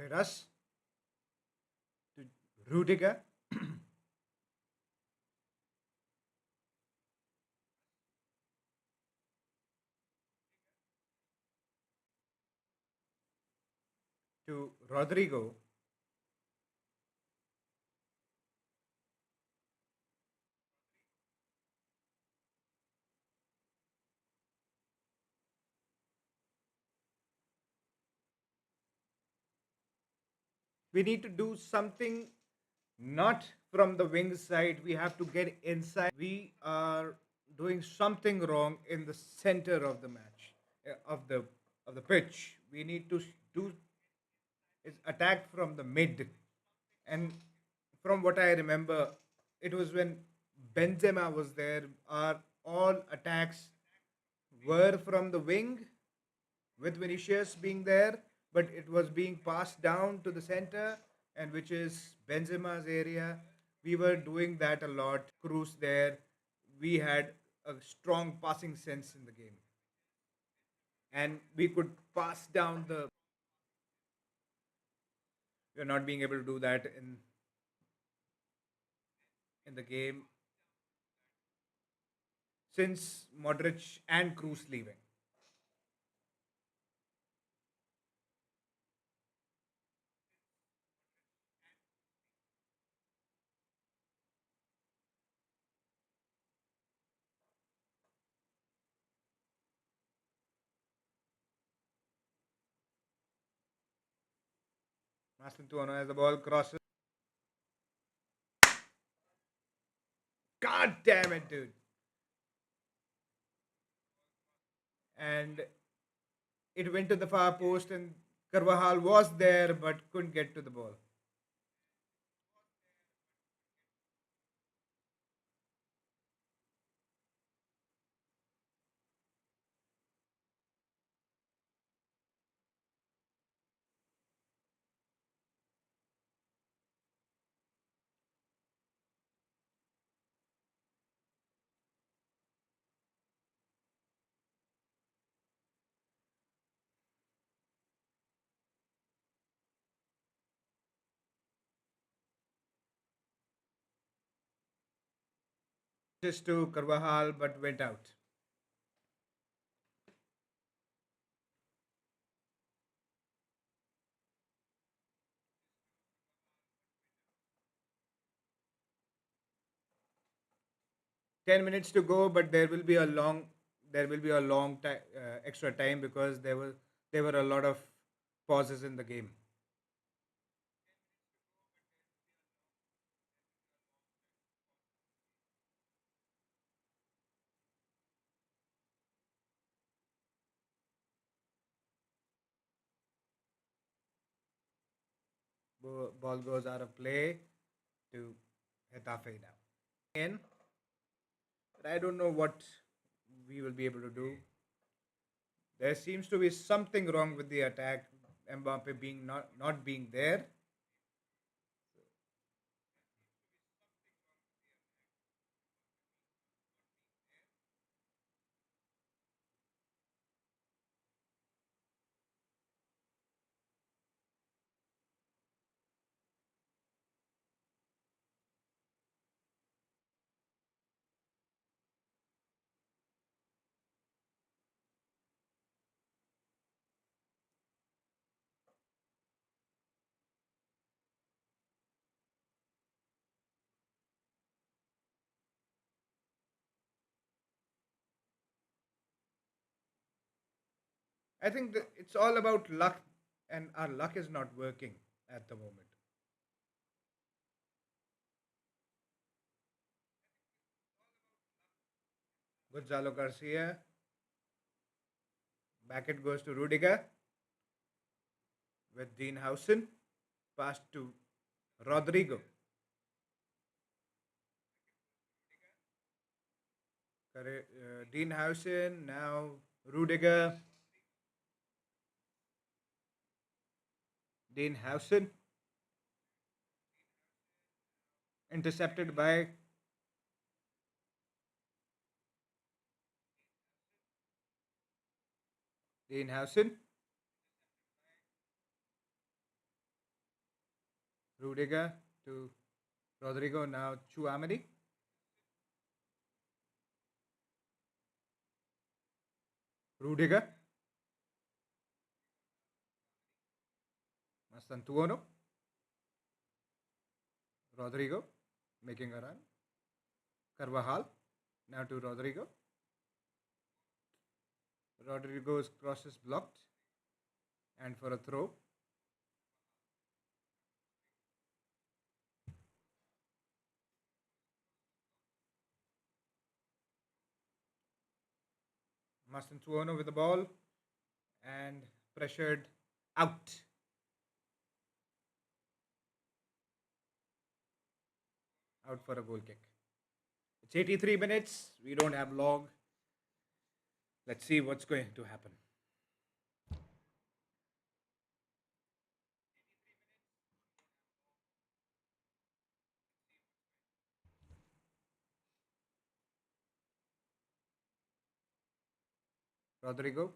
Herreras to Rudiger. To Rodrigo. We need to do something not from the wing side. We have to get inside. We are doing something wrong in the center of the match, of the pitch. We need to do is attack from the mid. And from what I remember, it was when Benzema was there. Our all attacks were from the wing with Vinicius being there, but it was being passed down to the center, and which is Benzema's area. We were doing that a lot. Cruz there. We had a strong passing sense in the game, and we could pass down the. We're not being able to do that in the game since Modric and Cruz leaving. Mastantuono as the ball crosses. God damn it, dude! And it went to the far post, and Carvajal was there but couldn't get to the ball. Just to Carvajal but went out. 10 minutes to go, but there will be a long time, extra time because there were a lot of pauses in the game. Ball goes out of play to Getafe now. In, but I don't know what we will be able to do. There seems to be something wrong with the attack. Mbappe being not being there. I think that it's all about luck, and our luck is not working at the moment. Gonzalo Garcia, back it goes to Rudiger with Dean Housen, pass to Rodrigo. Dean Housen, now Rudiger, Dean Housen, intercepted by Dean Housen. Rudiger to Rodrigo, now Chuameni. Rudiger, Mastantuono, Rodrigo making a run. Carvajal, now to Rodrigo. Rodrigo's cross is blocked and for a throw. Mastantuono with the ball and pressured out. Out for a goal kick. It's 83 minutes. We don't have long. Let's see what's going to happen. Rodrigo.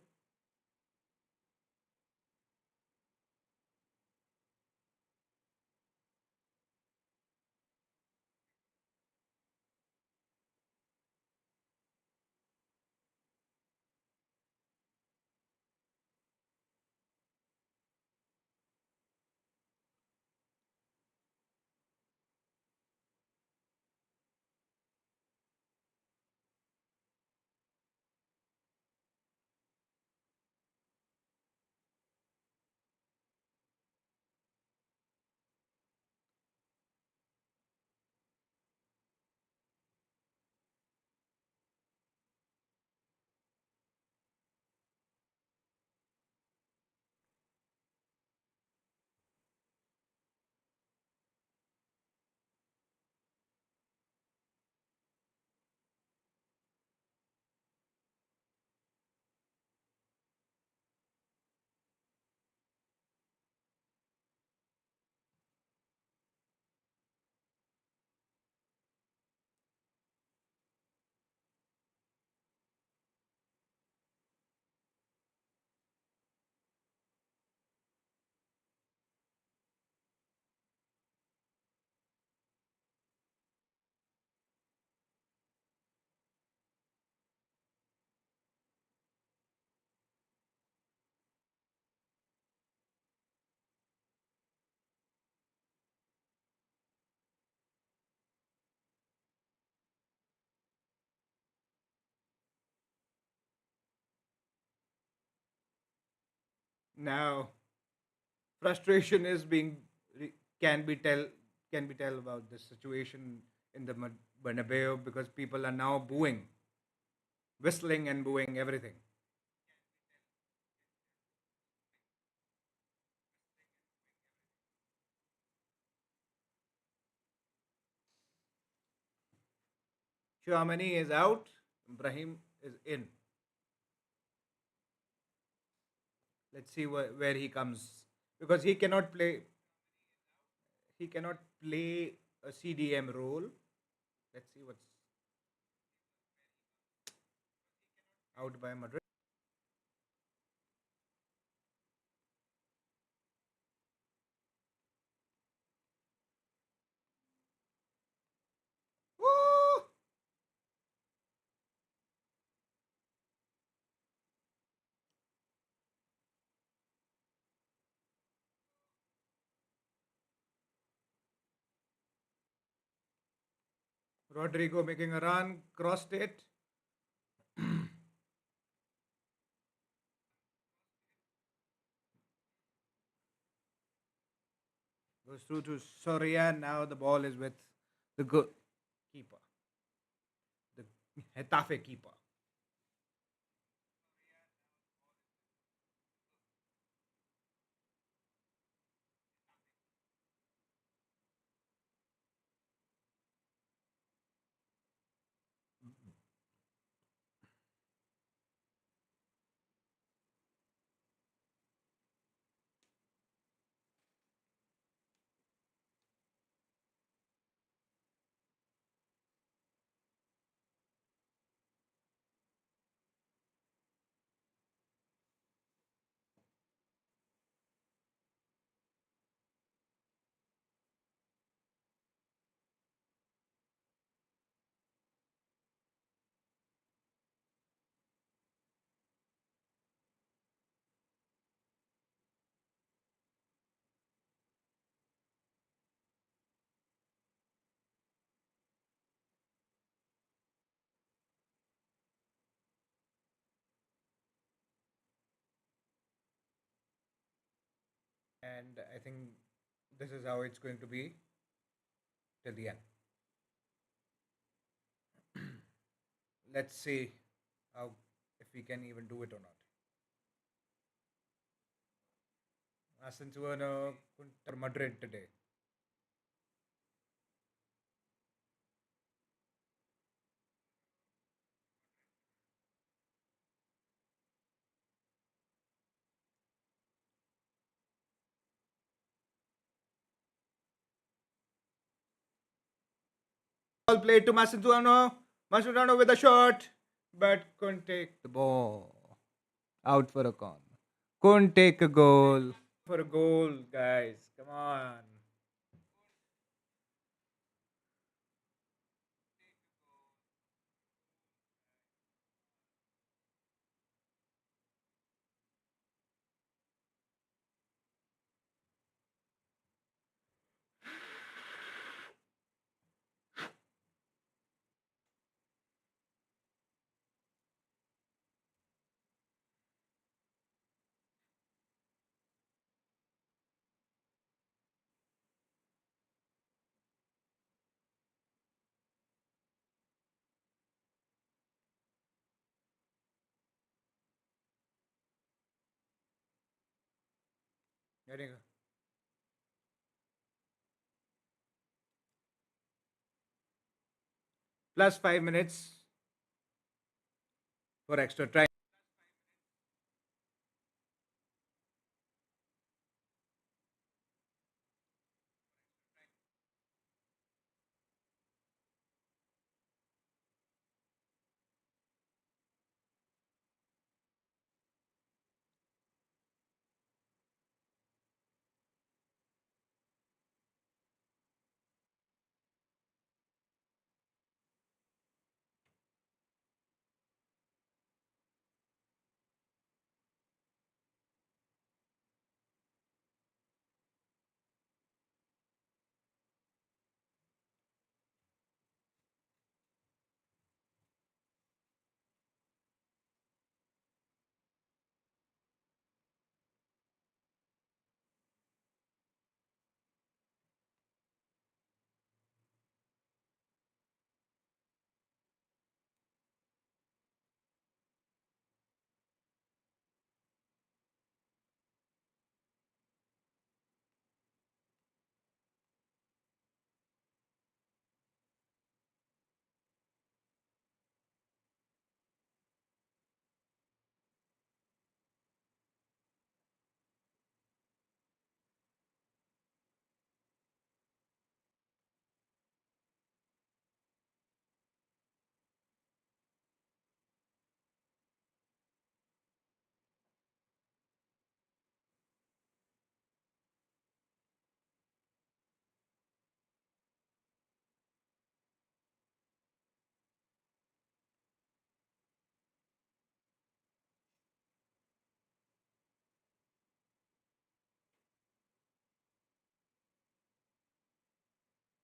Now frustration is being can be tell about the situation in the Bernabeu because people are now booing, whistling and booing everything. Chouamani is out. Ibrahim is in. Let's see where he comes because he cannot play. He cannot play a CDM role. Let's see what's out by Madrid. Woo! Rodrigo making a run, crossed it. Goes through to Soria. Now the ball is with the good keeper, the Getafe keeper. and I think this is how it's going to be till the end. Let's see how if we can even do it or not. Asensuano for Madrid today. Ball played to Macedono. Macedono with a shot, but couldn't take the ball. Out for a con. Couldn't take a goal. For a goal, guys. Come on. There you go. Plus 5 minutes for extra time.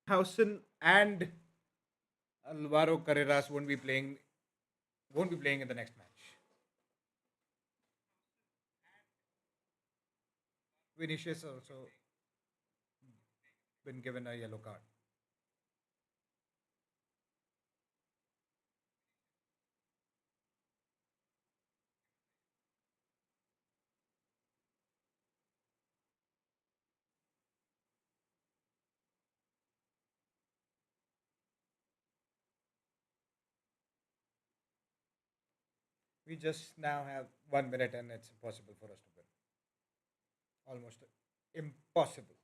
Hausen and Alvaro Carreras won't be playing in the next match. Vinicius also been given a yellow card. We just now have 1 minute and it's impossible for us to win. Almost impossible.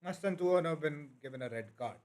Mastantuono have been given a red card.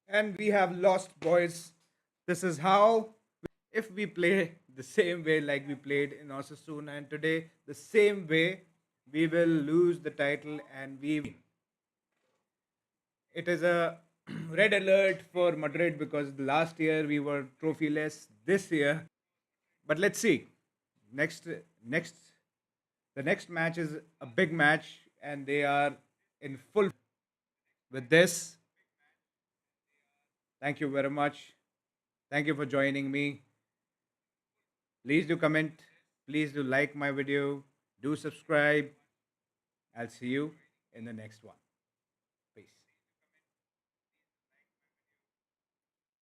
and we have lost, boys. This is how, if we play the same way like we played in Osasuna and today, the same way, we will lose the title and we. It is a red alert for Madrid because last year we were trophyless. This year, but let's see. Next, next, the next match is a big match, and they are in full. With this, thank you very much. Thank you for joining me. Please do comment. Please do like my video. Do subscribe. I'll see you in the next one.